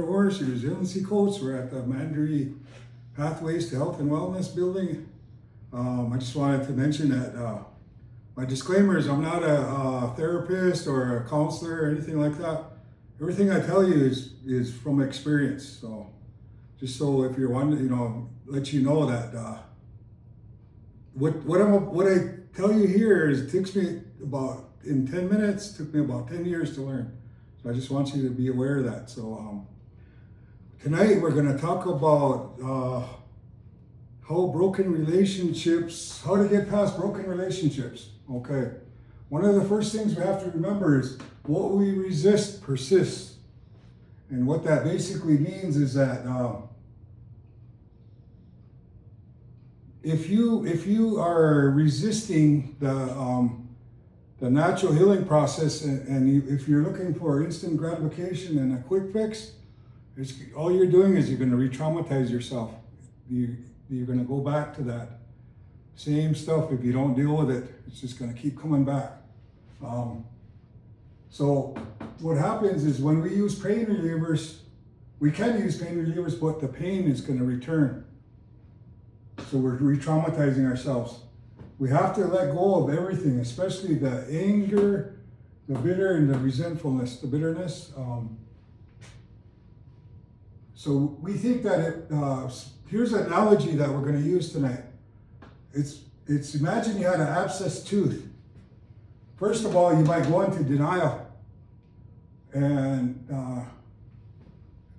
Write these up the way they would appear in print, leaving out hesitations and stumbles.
Your resiliency coach. We're at the Mandarin Pathways to Health and Wellness building. I just wanted to mention that my disclaimer is I'm not a therapist or a counselor or anything like that. Everything I tell you is from experience. So just so if you're wondering, let you know that what I tell you here is it takes me in 10 minutes, took me about 10 years to learn. So I just want you to be aware of that. So tonight we're going to talk about how to get past broken relationships. Okay. One of the first things we have to remember is what we resist persists. And what that basically means is that if you are resisting the natural healing process and if you're looking for instant gratification and a quick fix, all you're doing is you're going to re-traumatize yourself. You're going to go back to that same stuff. If you don't deal with it, it's just going to keep coming back. So what happens is when we use pain relievers, we can use pain relievers, but the pain is going to return. So we're re-traumatizing ourselves. We have to let go of everything, especially the anger, the bitter, and the resentfulness, the bitterness. So we think that here's an analogy that we're going to use tonight. It's imagine you had an abscessed tooth. First of all, you might go into denial, and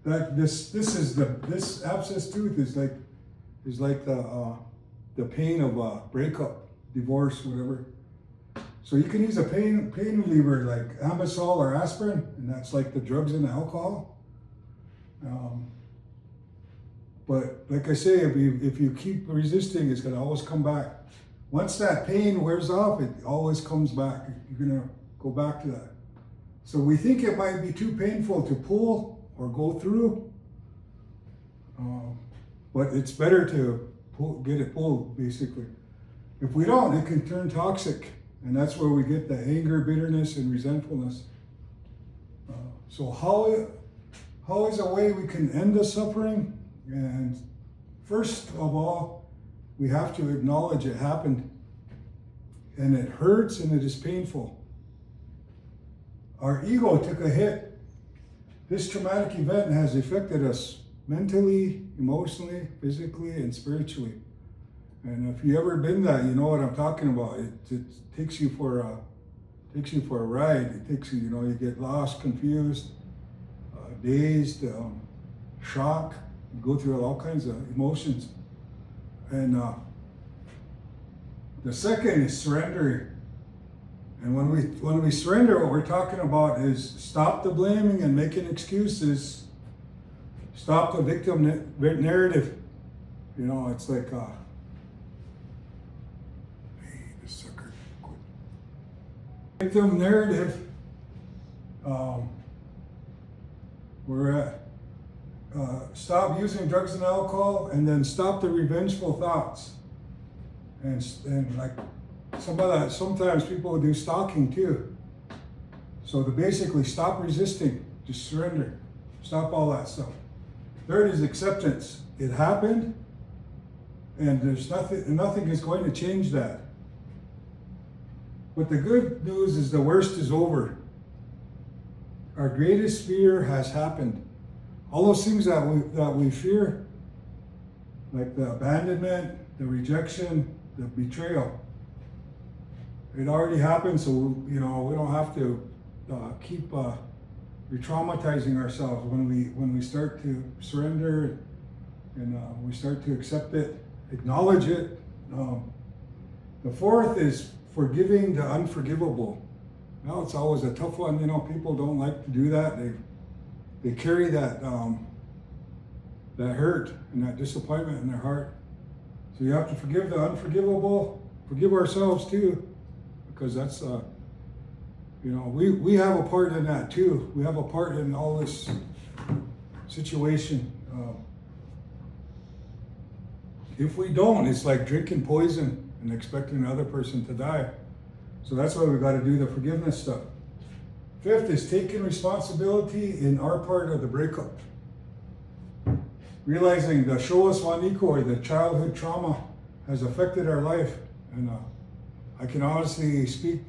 this abscessed tooth is like the pain of a breakup, divorce, whatever. So you can use a pain reliever like Anbesol or aspirin, and that's like the drugs and the alcohol. But like I say, if you keep resisting, it's going to always come back. Once that pain wears off, it always comes back. You're going to go back to that. So we think it might be too painful to pull or go through, but it's better to get it pulled, basically. If we don't, it can turn toxic, and that's where we get the anger, bitterness, and resentfulness. So how is a way we can end the suffering? And first of all, we have to acknowledge it happened, and it hurts and it is painful. Our ego took a hit. This traumatic event has affected us mentally, emotionally, physically, and spiritually. And if you ever been that, you know what I'm talking about. It takes you for a ride. It takes you, you get lost, confused, dazed, shock. You go through all kinds of emotions. And the second is surrendering. And when we surrender, what we're talking about is stop the blaming and making excuses. Stop the victim narrative. It's like, hey, this sucker, quit. Victim narrative. Stop using drugs and alcohol, and then stop the revengeful thoughts. And like sometimes people do stalking too. So to basically stop resisting, just surrender. Stop all that stuff. Third is acceptance. It happened, and there's nothing is going to change that. But the good news is the worst is over. Our greatest fear has happened. All those things that we fear, like the abandonment, the rejection, the betrayal, it already happened. So we don't have to keep re-traumatizing ourselves when we start to surrender and we start to accept it, acknowledge it. The fourth is forgiving the unforgivable. Now it's always a tough one. People don't like to do that. They carry that hurt and that disappointment in their heart. So you have to forgive the unforgivable, forgive ourselves too, because that's we have a part in that too. We have a part in all this situation. If we don't, it's like drinking poison and expecting another person to die. So that's why we got to do the forgiveness stuff. Fifth is taking responsibility in our part of the breakup. realizing the Showa Swaniko, or the childhood trauma, has affected our life. And I can honestly speak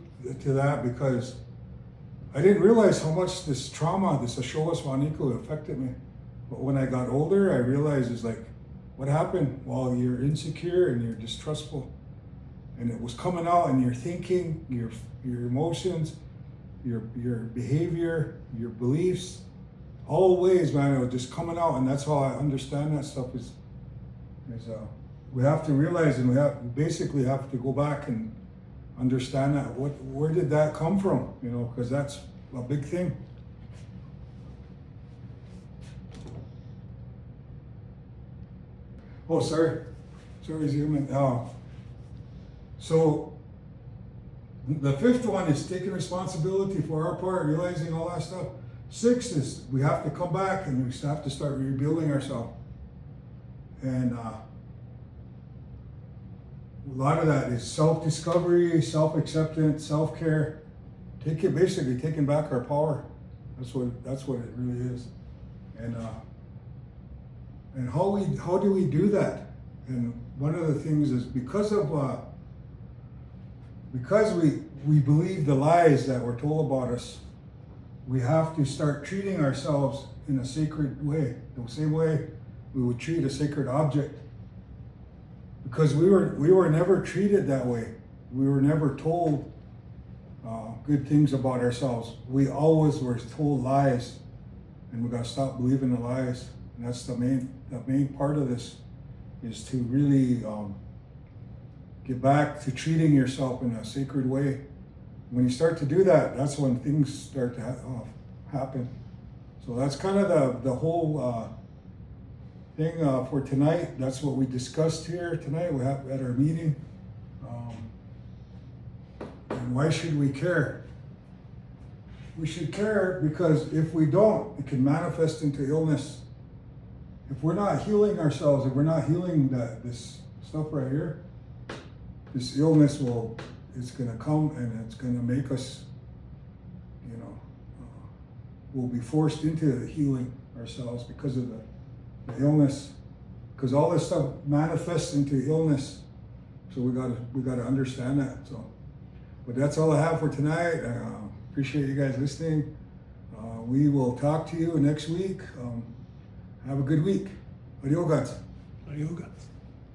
to that because I didn't realize how much this trauma, this Showa Swaniko, affected me. But when I got older, I realized it's like, what happened? Well, you're insecure and you're distrustful. And it was coming out in your thinking, your emotions, your behavior, your beliefs, all ways, man. It was just coming out, and that's how I understand that stuff. Is we have to realize, and we basically have to go back and understand that. Where did that come from? You know, because that's a big thing. Oh, sorry, Zierman. So the fifth one is taking responsibility for our part, realizing all that stuff. Sixth is we have to come back and we have to start rebuilding ourselves. And a lot of that is self-discovery, self-acceptance, self-care. Basically taking back our power. That's what it really is. And how do we do that? And one of the things is because we believe the lies that were told about us, we have to start treating ourselves in a sacred way, the same way we would treat a sacred object. Because we were never treated that way. We were never told good things about ourselves. We always were told lies, and we got to stop believing the lies. And that's the main part of this, is to really get back to treating yourself in a sacred way. When you start to do that, that's when things start to happen. So that's kind of the whole thing for tonight. That's what we discussed here tonight. We have at our meeting. And why should we care? We should care because if we don't, it can manifest into illness. If we're not healing ourselves, if we're not healing this stuff right here, this illness is going to come and it's going to make us, we'll be forced into healing ourselves because of the illness. Because all this stuff manifests into illness. So we got to understand that. So, but that's all I have for tonight. Appreciate you guys listening. We will talk to you next week. Have a good week. Adiós. Adiós.